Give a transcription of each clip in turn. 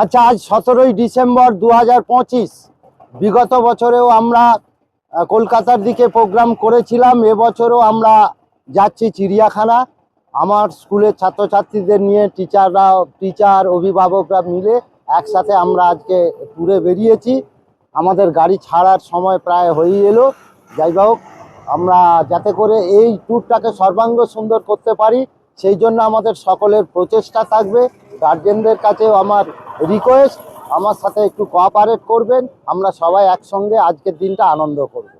আচ্ছা, আজ 17ই ডিসেম্বর 2025। বিগত বছরেও আমরা কলকাতার দিকে প্রোগ্রাম করেছিলাম, এবছরও আমরা যাচ্ছি চিড়িয়াখানা। আমার স্কুলের ছাত্রছাত্রীদের নিয়ে টিচার অভিভাবকরা মিলে একসাথে আমরা আজকে ট্যুরে বেরিয়েছি। আমাদের গাড়ি ছাড়ার সময় প্রায় হয়ে এলো। যাই হোক, আমরা যাতে করে এই ট্যুরটাকে সর্বাঙ্গ সুন্দর করতে পারি সেই জন্য আমাদের সকলের প্রচেষ্টা থাকবে। গার্জেনদের কাছেও আমার রিকোয়েস্ট, আমার সাথে একটু কোঅপারেট করবেন। আমরা সবাই একসঙ্গে আজকের দিনটা আনন্দ করব।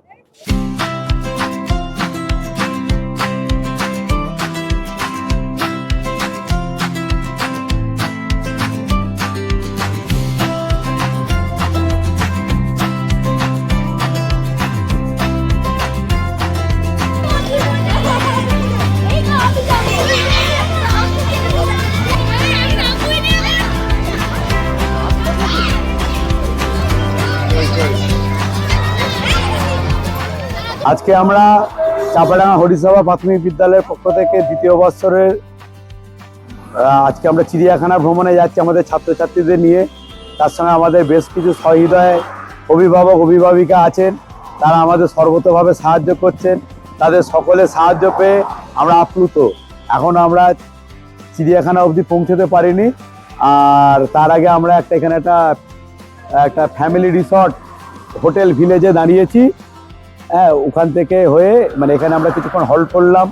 আজকে আমরা চাপাডাঙ্গা হরিসভা প্রাথমিক বিদ্যালয়ের পক্ষ থেকে দ্বিতীয় বৎসরের আজকে আমরা চিড়িয়াখানা ভ্রমণে যাচ্ছি আমাদের ছাত্রছাত্রীদের নিয়ে। তার সঙ্গে আমাদের বেশ কিছু সহৃদয় অভিভাবক অভিভাবিকা আছেন, তারা আমাদের সর্বতোভাবে সাহায্য করছেন। তাদের সকলের সাহায্য পেয়ে আমরা আপ্লুত। এখন আমরা চিড়িয়াখানা অবধি পৌঁছতে পারিনি, আর তার আগে আমরা এখানে একটা ফ্যামিলি রিসর্ট হোটেল ভিলেজে দাঁড়িয়েছি। হ্যাঁ, ওখান থেকে হয়ে এখানে আমরা কিছুক্ষণ হল্ট করলাম,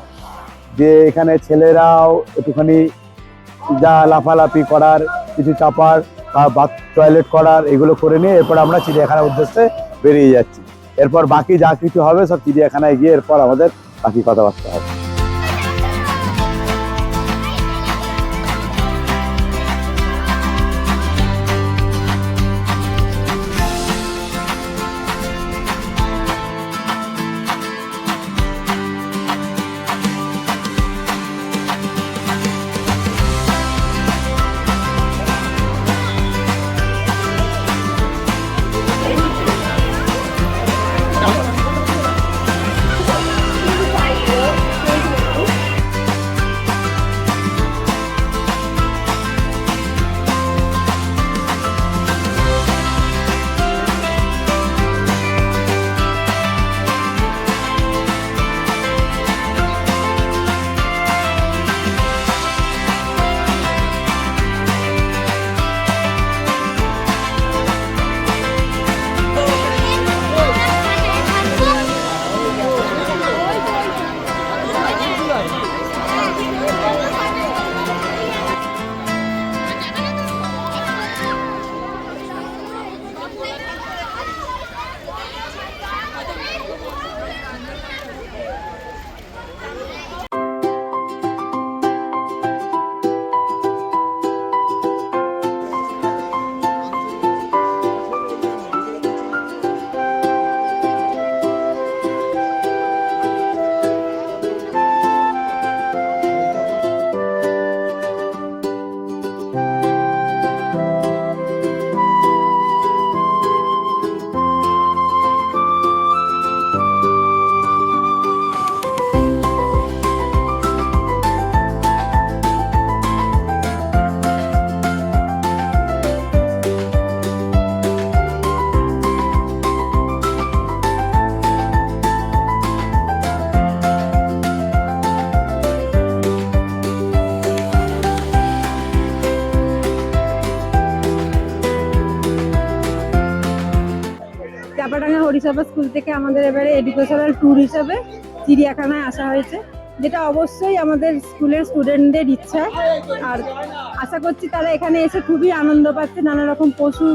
যে এখানে ছেলেরাও একটুখানি যা লাফালাফি করার, কিছু চাপার বা টয়লেট করার, এগুলো করে নিয়ে এরপর আমরা চিড়িয়াখানার উদ্দেশ্যে বেরিয়ে যাচ্ছি। এরপর বাকি যা কিছু হবে সব চিড়িয়াখানায় গিয়ে এরপর আমাদের বাকি কথাবার্তা হবে। চাপাডাঙ্গা হরিসভা স্কুল থেকে আমাদের এবারে এডুকেশনাল ট্যুর হিসাবে চিড়িয়াখানায় আসা হয়েছে, যেটা অবশ্যই আমাদের স্কুলের স্টুডেন্টদের ইচ্ছা। আর আশা করছি তারা এখানে এসে খুবই আনন্দ পাচ্ছে, নানা রকম পশু,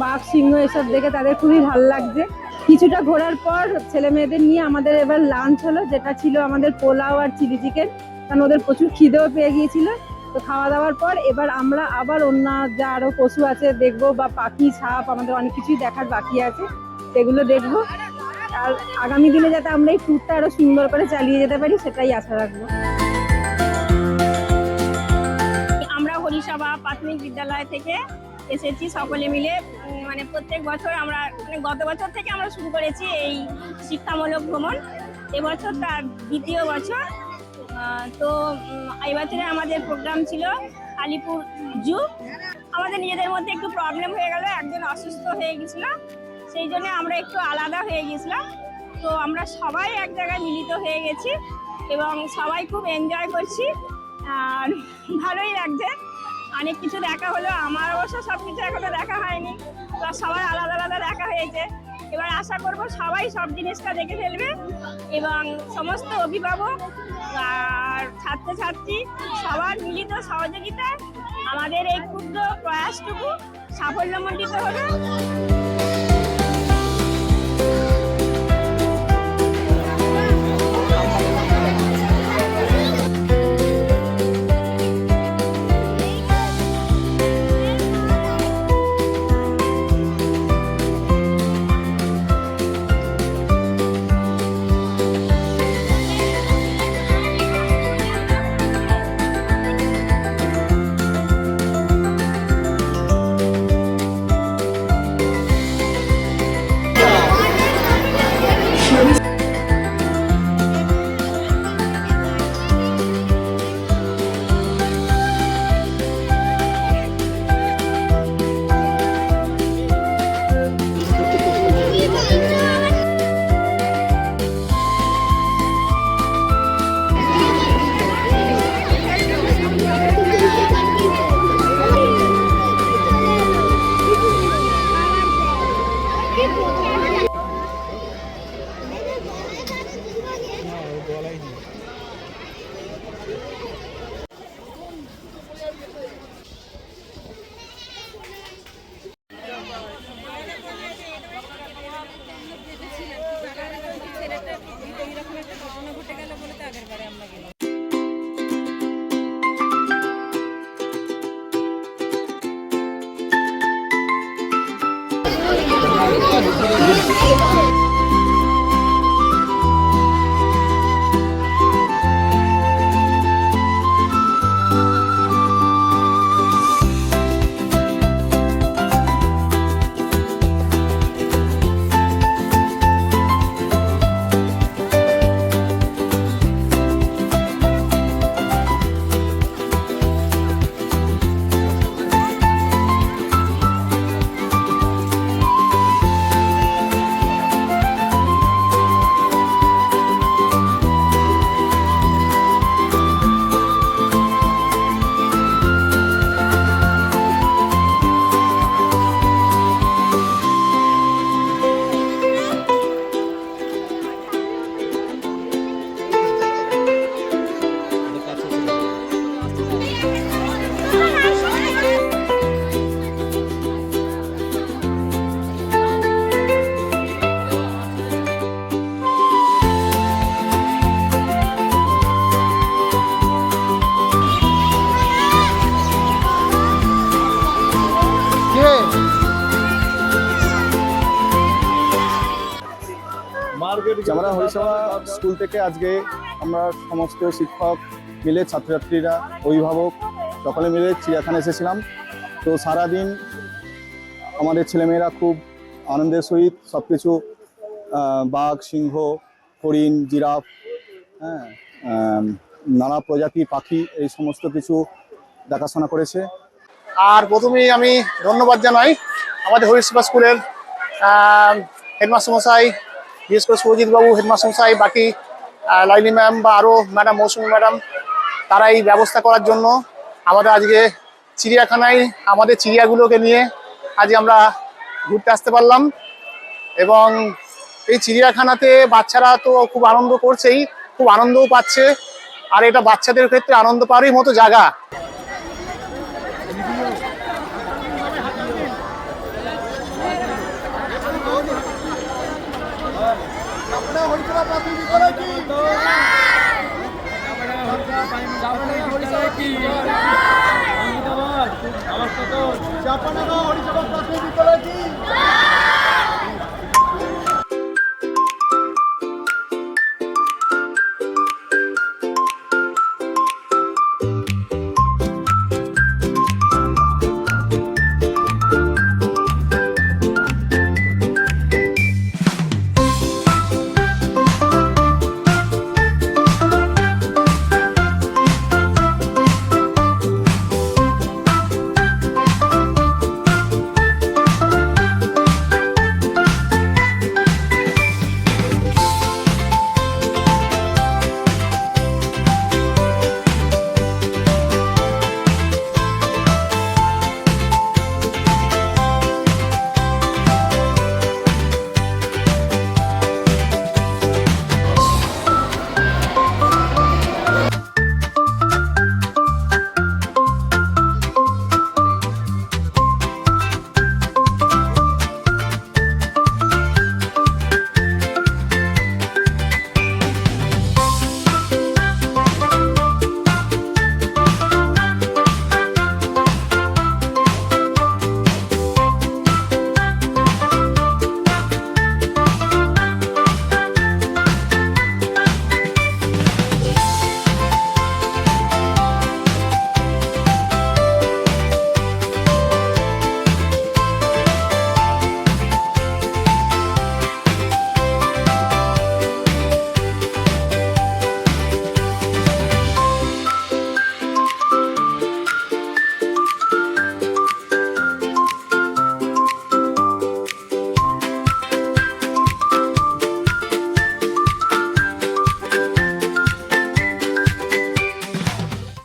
বাঘ, সিংহ এসব দেখে তাদের খুবই ভালো লাগছে। কিছুটা ঘোরার পর ছেলে মেয়েদের নিয়ে আমাদের এবার লাঞ্চ হলো, যেটা ছিল আমাদের পোলাও আর চিলি চিকেন, কারণ ওদের প্রচুর খিদেও পেয়ে গিয়েছিল। তো খাওয়া দাওয়ার পর এবার আমরা আবার অন্য যা আরো পশু আছে দেখবো, বা পাখি, সাপ, আমাদের অনেক কিছুই দেখার বাকি আছে, সেগুলো দেখবো। আর আগামী দিনে যাতে আমরা এই ট্যুরটা আরো সুন্দর করে চালিয়ে যেতে পারি সেটাই আশা রাখবো। আমরা হরিসভা প্রাথমিক বিদ্যালয় থেকে এসেছি সকলে মিলে। প্রত্যেক বছর আমরা গত বছর থেকে আমরা শুরু করেছি এই শিক্ষামূলক ভ্রমণ। এবছর তার দ্বিতীয় বছর। তো এই বছরে আমাদের প্রোগ্রাম ছিল আলিপুর জু। আমাদের নিজেদের মধ্যে একটু প্রবলেম হয়ে গেল, একজন অসুস্থ হয়ে গেছিল, সেই জন্য আমরা একটু আলাদা হয়ে গেছিলাম। তো আমরা সবাই এক জায়গায় মিলিত হয়ে গেছি এবং সবাই খুব এনজয় করছি, আর ভালোই লাগছে। অনেক কিছু দেখা হলো, আমার অবশ্য সব কিছু এখনো দেখা হয়নি, তো সবাই আলাদা আলাদা দেখা হয়েছে। এবার আশা করব সবাই সব জিনিসটা দেখে ফেলবে এবং সমস্ত অভিভাবক আর ছাত্রছাত্রী সবার মিলিত সহযোগিতায় আমাদের এই ক্ষুদ্র প্রয়াসটুকু সাফল্যমণ্ডিত হবে। চাপাডাঙ্গা হরিসভা স্কুল থেকে আজকে আমরা সমস্ত শিক্ষক মিলে, ছাত্রছাত্রীরা, অভিভাবক সকলে মিলে চিড়িয়াখানা এসেছিলাম। তো সারাদিন আমাদের ছেলেমেয়েরা খুব আনন্দের সহিত সব কিছু বাঘ, সিংহ, হরিণ, জিরাফ, হ্যাঁ, নানা প্রজাতির পাখি, এই সমস্ত কিছু দেখাশোনা করেছে। আর প্রথমেই আমি ধন্যবাদ জানাই আমাদের হরিসভা স্কুলের হেডমাস্টার মশাই, বিশেষ করে সুরজিৎ বাবু হেডমাস্টার মশাই, বাকি লাইলি ম্যাম বা আরও ম্যাডাম, মৌসুমী ম্যাডাম, তারা এই ব্যবস্থা করার জন্য আমাদের আজকে চিড়িয়াখানায় আমাদের চিড়িয়াগুলোকে নিয়ে আজ আমরা ঘুরতে আসতে পারলাম। এবং এই চিড়িয়াখানাতে বাচ্চারা তো খুব আনন্দ করছেই, খুব আনন্দও পাচ্ছে, আর এটা বাচ্চাদের ক্ষেত্রে আনন্দ পাওয়ারই মতো জায়গা। চাপাডাঙ্গা হরিসভা প্রাথমিক বিদ্যালয় কি?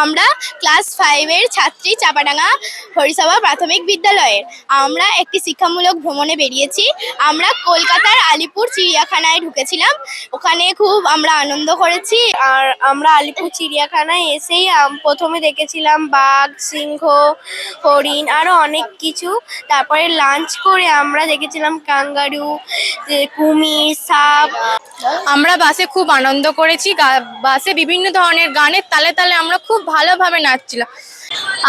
আমরা ক্লাস 5-এর ছাত্রী, চাপাডাঙ্গা হরিসভা প্রাথমিক বিদ্যালয়ের। আমরা একটি শিক্ষামূলক ভ্রমণে বেরিয়েছি। আমরা কলকাতার আলিপুর চিড়িয়াখানায় ঢুকেছিলাম। ওখানে খুব আমরা আনন্দ করেছি। আর আমরা আলিপুর চিড়িয়াখানায় এসেই প্রথমে দেখেছিলাম বাঘ, সিংহ, হরিণ আরও অনেক কিছু। তারপরে লাঞ্চ করে আমরা দেখেছিলাম কাঙ্গারু, কুমির, সাপ। আমরা বাসে খুব আনন্দ করেছি। বাসে বিভিন্ন ধরনের গানের তালে তালে আমরা খুব ভালোভাবে নাচছিলাম।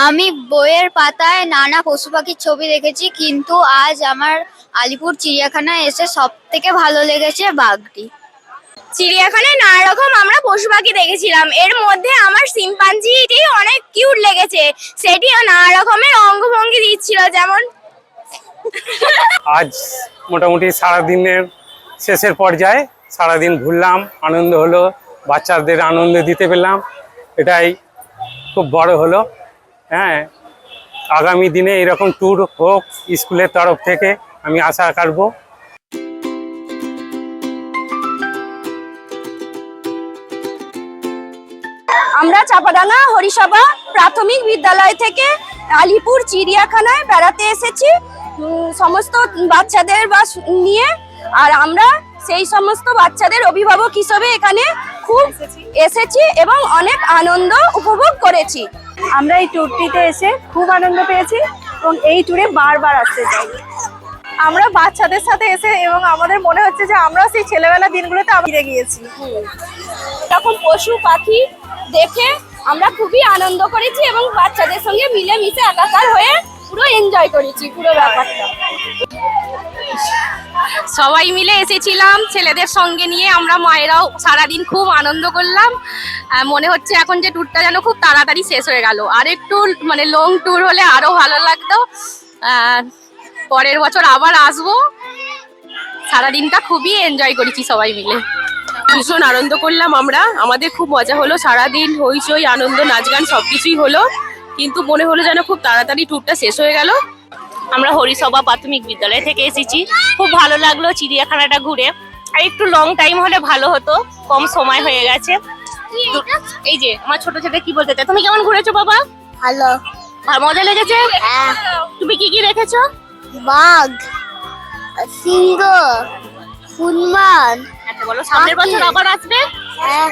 আমি বইয়ের পাতায় নানা পশু পাখির ছবি দেখেছি, কিন্তু আজ আমার আলিপুর চিড়িয়াখানায় এসে সব থেকে ভালো লেগেছে বাঘটি। চিড়িয়াখানায় নানা রকম আমরা পশু পাখি দেখেছিলাম। এর মধ্যে আমার শিম্পাঞ্জিটি অনেক কিউট লেগেছে। সেটিও নানা রকমের অঙ্গভঙ্গি দিচ্ছিল, যেমন আজ মোটামুটি সারাদিনের শেষের পর্যায়ে সারাদিন ঘুরলাম, আনন্দ হলো, বাচ্চাদের আনন্দ দিতে পেলাম, এটাই খুব বড় হলো। হ্যাঁ, আগামী দিনে এরকম ট্যুর হোক স্কুলের তরফ থেকে, আমি আশা রাখবো। আমরা চাপাডাঙ্গা হরিসভা প্রাথমিক বিদ্যালয় থেকে আলিপুর চিড়িয়াখানায় বেড়াতে এসেছি সমস্ত বাচ্চাদের নিয়ে। আর আমরা সেই সমস্ত বাচ্চাদের অভিভাবক হিসেবে এখানে খুব এসেছি এবং অনেক আনন্দ উপভোগ করেছি। আমরা এই ট্যুরটিতে এসে খুব আনন্দ পেয়েছি এবং এই ট্যুরে বারবার আসতে চাই। আমরা বাচ্চাদের সাথে এসে এবং আমাদের মনে হচ্ছে যে আমরা সেই ছেলেবেলা দিনগুলোতে ফিরে গিয়েছি। এরকম পশু পাখি দেখে আমরা খুবই আনন্দ করেছি এবং বাচ্চাদের সঙ্গে মিলেমিশে একাকার হয়ে পুরো এনজয় করেছি পুরো ব্যাপারটা। সবাই মিলে এসেছিলাম ছেলেদের সঙ্গে নিয়ে। আমরা মায়েরাও সারাদিন খুব আনন্দ করলাম। মনে হচ্ছে এখন যে ট্যুরটা যেন খুব তাড়াতাড়ি শেষ হয়ে গেল। আর একটু মানে লং ট্যুর হলে আরো ভালো লাগতো। পরের বছর আবার আসবো। সারাদিনটা খুবই এনজয় করেছি সবাই মিলে। ভীষণ আনন্দ করলাম আমরা, আমাদের খুব মজা হলো। সারাদিন হইচই, আনন্দ, নাচ গান সবকিছুই হলো, কিন্তু মনে হলো যেন খুব তাড়াতাড়ি ট্যুরটা শেষ হয়ে গেল। আমরা হরিসভা প্রাথমিক বিদ্যালয় থেকে এসেছি। খুব ভালো লাগলো চিড়িয়াখানাটা ঘুরে। আর একটু লং টাইম হলে ভালো হতো, কম সময় হয়ে গেছে। এই যে আমার ছোট ছেলে কি বলতে চাই, তুমি কেমন ঘুরেছো বাবা? ভালো, আর মজা লেগেছে? তুমি কি কি দেখেছো? বাঘ, সিংহ, হনুমান। আচ্ছা বলো, সামনের বছর আবার আসবে? হ্যাঁ।